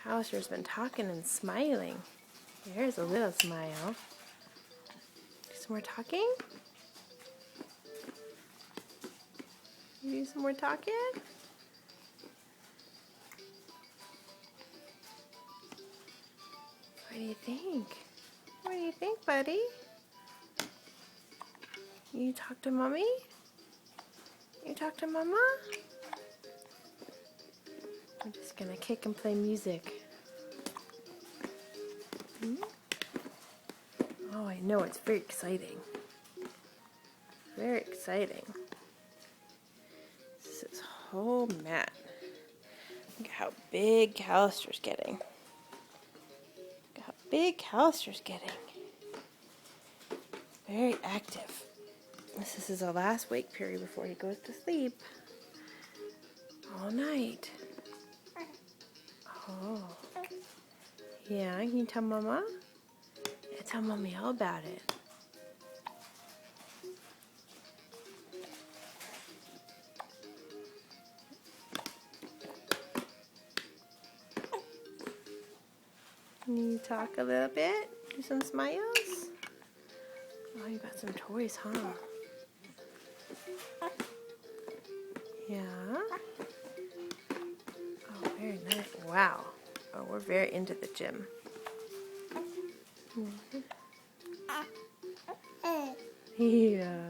Callister's been talking and smiling. There's a little smile. Some more talking? You do some more talking? What do you think? What do you think, buddy? You talk to Mommy? You talk to Mama? We're just gonna kick and play music. Oh, I know, it's very exciting. Very exciting. This is whole mat. Look at how big Callister's getting. Look at how big Callister's getting. Very active. This is his last wake period before he goes to sleep. All night. Oh. Yeah, can you tell Mama? Yeah, tell Mommy all about it. Can you talk a little bit? Do some smiles? Oh, you got some toys, huh? Yeah. Oh, very nice. Wow. Oh, we're very into the gym. Yeah.